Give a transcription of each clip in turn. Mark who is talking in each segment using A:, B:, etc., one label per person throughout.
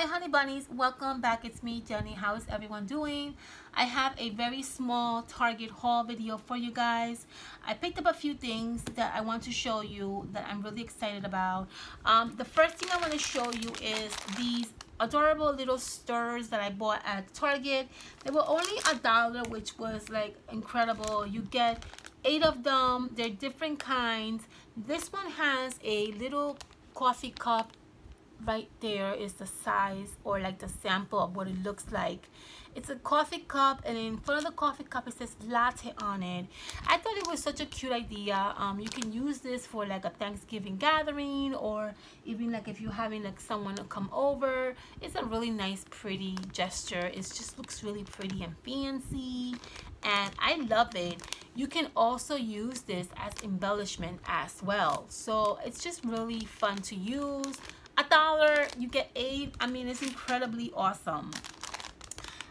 A: Hi honey bunnies, welcome back. It's me, Jenny. How is everyone doing? I have a very small Target haul video for you guys. I picked up a few things that I want to show you that I'm really excited about. The first thing I want to show you is these adorable little stirrers that I bought at Target. They were only $1, which was like incredible. You get 8 of them. They're different kinds. This one has a little coffee cup. Right there is the size, or like the sample of what it looks like. It's a coffee cup, and in front of the coffee cup it says latte on it. I thought it was such a cute idea. You can use this for like a Thanksgiving gathering, or even like if you're having like someone to come over. It's a really nice, pretty gesture. It just looks really pretty and fancy, and I love it. You can also use this as embellishment as well, so it's just really fun to use. $1, you get 8. I mean, it's incredibly awesome.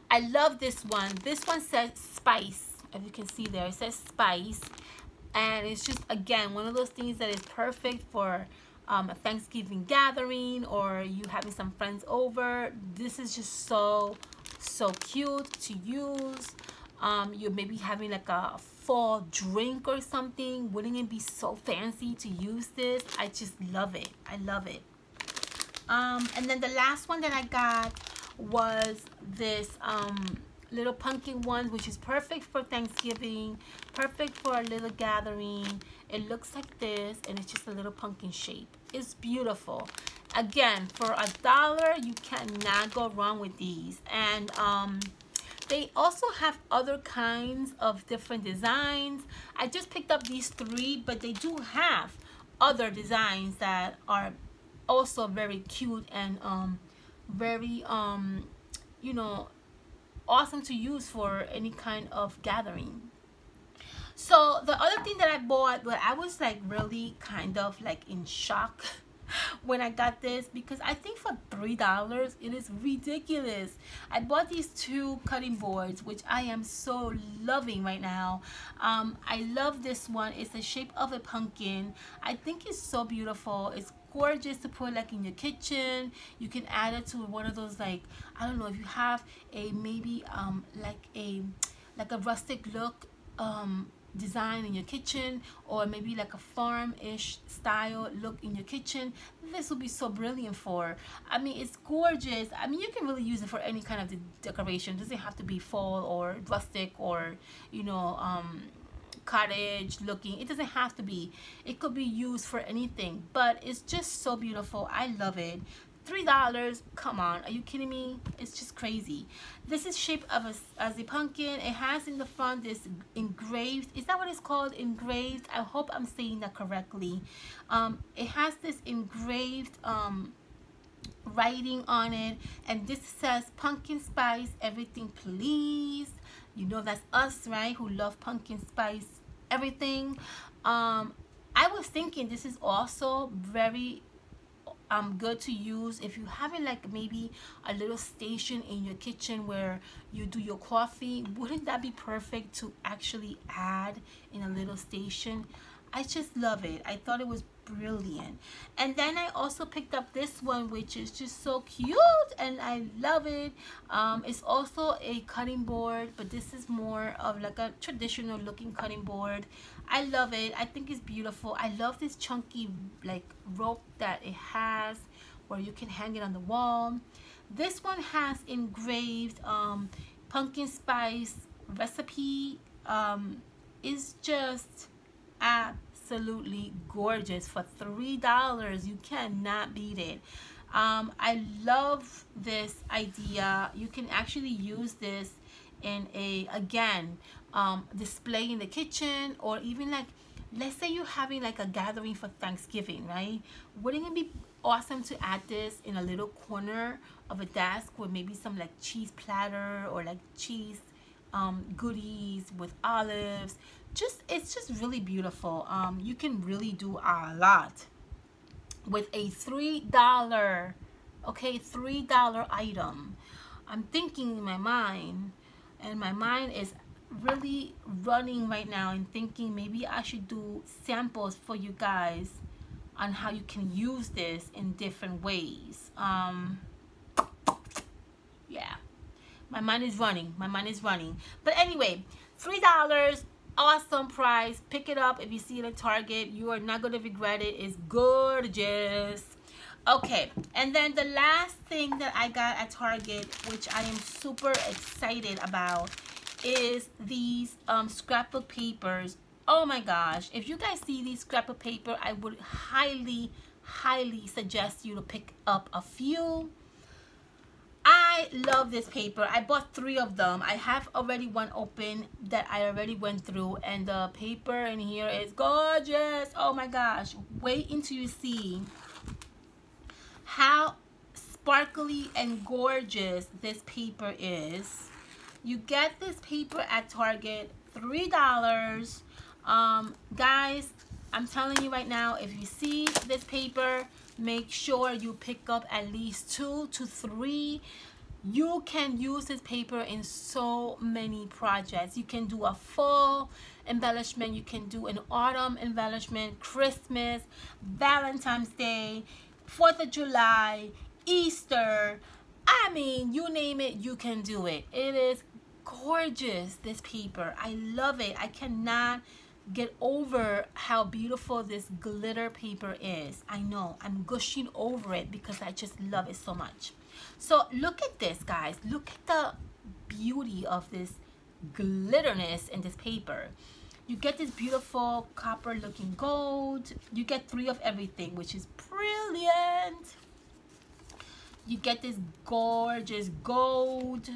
A: I love this one. This one says spice. As you can see there, it says spice, and it's just, again, one of those things that is perfect for a Thanksgiving gathering, or you having some friends over. This is just so cute to use. You're maybe having like a fall drink or something. Wouldn't it be so fancy to use this? I just love it. I love it. And then the last one that I got was this little pumpkin one, which is perfect for Thanksgiving, perfect for a little gathering. It looks like this, and it's just a little pumpkin shape. It's beautiful. Again, for $1, you cannot go wrong with these. And they also have other kinds of different designs. I just picked up these 3, but they do have other designs that are also very cute and very you know, awesome to use for any kind of gathering. So the other thing that I bought, but I was like really kind of like in shock when I got this, because I think for $3 it is ridiculous. I bought these 2 cutting boards, which I am so loving right now. I love this one. It's the shape of a pumpkin. I think it's so beautiful. It's gorgeous to put like in your kitchen. You can add it to one of those, like, I don't know, if you have a maybe like a rustic look design in your kitchen, or maybe like a farm-ish style look in your kitchen, this will be so brilliant for. I mean, it's gorgeous. I mean, you can really use it for any kind of decoration. It doesn't have to be fall or rustic or, you know, cottage looking. It doesn't have to be. It could be used for anything, but it's just so beautiful. I love it. $3, come on, are you kidding me? It's just crazy. This is shaped as a pumpkin. It has in the front this engraved, is that what it's called, engraved? I hope I'm saying that correctly. It has this engraved writing on it, and this says pumpkin spice everything please. You know, that's us, right, who love pumpkin spice everything. I was thinking this is also very good to use if you're having like maybe a little station in your kitchen where you do your coffee. Wouldn't that be perfect to actually add in a little station? I just love it. I thought it was brilliant. And then I also picked up this one, which is just so cute, and I love it. It's also a cutting board, but this is more of like a traditional looking cutting board. I love it. I think it's beautiful. I love this chunky like rope that it has, where you can hang it on the wall. This one has engraved pumpkin spice recipe. It's just absolutely gorgeous. For $3, you cannot beat it. I love this idea. You can actually use this in a, again, display in the kitchen, or even like, let's say you're having like a gathering for Thanksgiving, right? Wouldn't it be awesome to add this in a little corner of a desk with maybe some like cheese platter, or like cheese goodies with olives? It's just really beautiful. You can really do a lot with a $3, okay, $3 item. I'm thinking in my mind, and my mind is really running right now and thinking maybe I should do samples for you guys on how you can use this in different ways. My mind is running. My mind is running. But anyway, $3. Awesome price. Pick it up if you see it at Target. You are not going to regret it. It's gorgeous. Okay, and then the last thing that I got at Target, which I am super excited about, is these scrapbook papers. Oh my gosh, if you guys see these scrapbook paper, I would highly suggest you to pick up a few. I love this paper. I bought 3 of them. I have already one open that I already went through, and the paper in here is gorgeous. Oh my gosh, wait until you see how sparkly and gorgeous this paper is. You get this paper at Target, $3. Guys, I'm telling you right now, if you see this paper, make sure you pick up at least 2 to 3. You can use this paper in so many projects. You can do a fall embellishment, you can do an autumn embellishment, Christmas, Valentine's Day, 4th of July, Easter. I mean, you name it, you can do it. It is gorgeous, this paper. I love it. I cannot get over how beautiful this glitter paper is. I know, I'm gushing over it because I just love it so much. So look at this, guys. Look at the beauty of this glitterness in this paper. You get this beautiful copper looking gold. You get 3 of everything, which is brilliant. You get this gorgeous gold.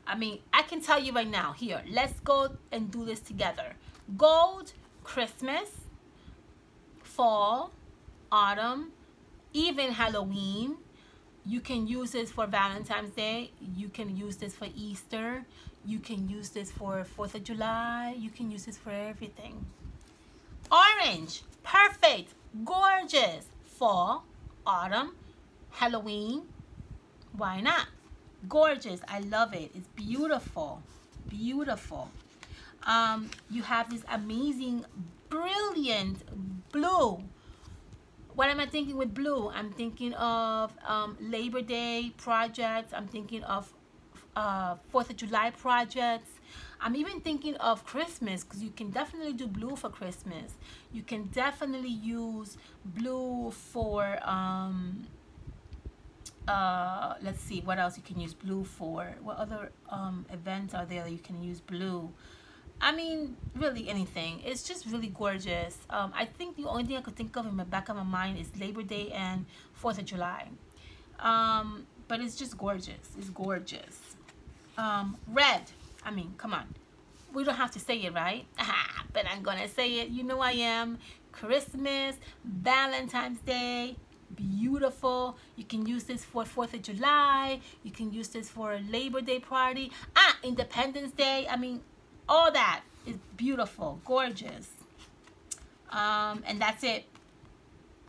A: I mean, I can tell you right now, here, let's go and do this together. Gold, Christmas, fall, autumn, even Halloween. You can use this for Valentine's Day. You can use this for Easter. You can use this for 4th of July. You can use this for everything. Orange, perfect, gorgeous. Fall, autumn, Halloween. Why not? Gorgeous. I love it. It's beautiful. Beautiful. You have this amazing, brilliant blue. What am I thinking with blue? I'm thinking of Labor Day projects. I'm thinking of 4th of July projects. I'm even thinking of Christmas, because you can definitely do blue for Christmas. You can definitely use blue for let's see what else you can use blue for. What other events are there that you can use blue? I mean, really anything. It's just really gorgeous. I think the only thing I could think of in the back of my mind is Labor Day and 4th of July. But it's just gorgeous. It's gorgeous. Red. I mean, come on. We don't have to say it, right? But I'm gonna say it. You know I am. Christmas, Valentine's Day. Beautiful. You can use this for 4th of July. You can use this for a Labor Day party. Independence Day. I mean, all that is beautiful, gorgeous. And that's it.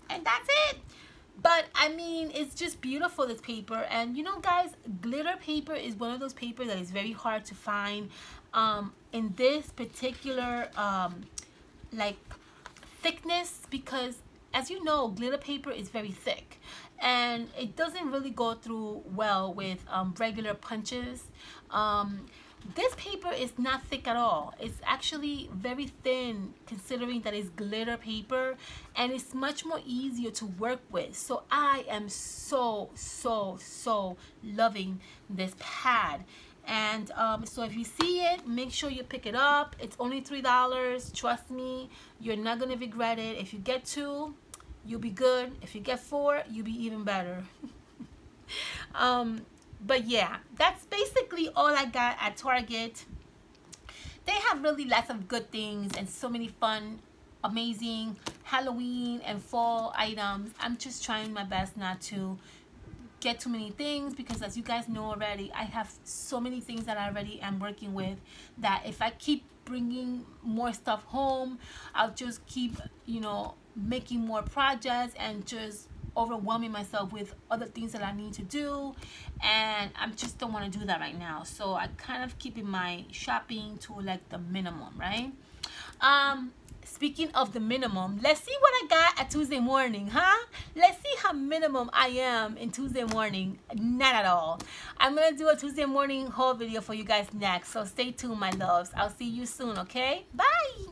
A: And that's it. But I mean, it's just beautiful, this paper. And you know, guys, glitter paper is one of those papers that is very hard to find in this particular like thickness, because as you know, glitter paper is very thick and it doesn't really go through well with regular punches. This paper is not thick at all. It's actually very thin, considering that it's glitter paper, and it's much more easier to work with. So I am so loving this pad. And so if you see it, make sure you pick it up. It's only $3. Trust me, you're not gonna regret it. If you get 2, you'll be good. If you get 4, you'll be even better. But yeah, that's basically all I got at Target. They have really lots of good things and so many fun, amazing Halloween and fall items. I'm just trying my best not to get too many things, because as you guys know already, I have so many things that I already am working with, that if I keep bringing more stuff home, I'll just keep, you know, making more projects and just overwhelming myself with other things that I need to do, and I just don't want to do that right now. So I kind of keeping my shopping to like the minimum, right? Speaking of the minimum, let's see what I got at Tuesday morning, huh? Let's see how minimum I am in Tuesday morning. Not at all. I'm going to do a Tuesday morning haul video for you guys next. So stay tuned, my loves. I'll see you soon, okay? Bye.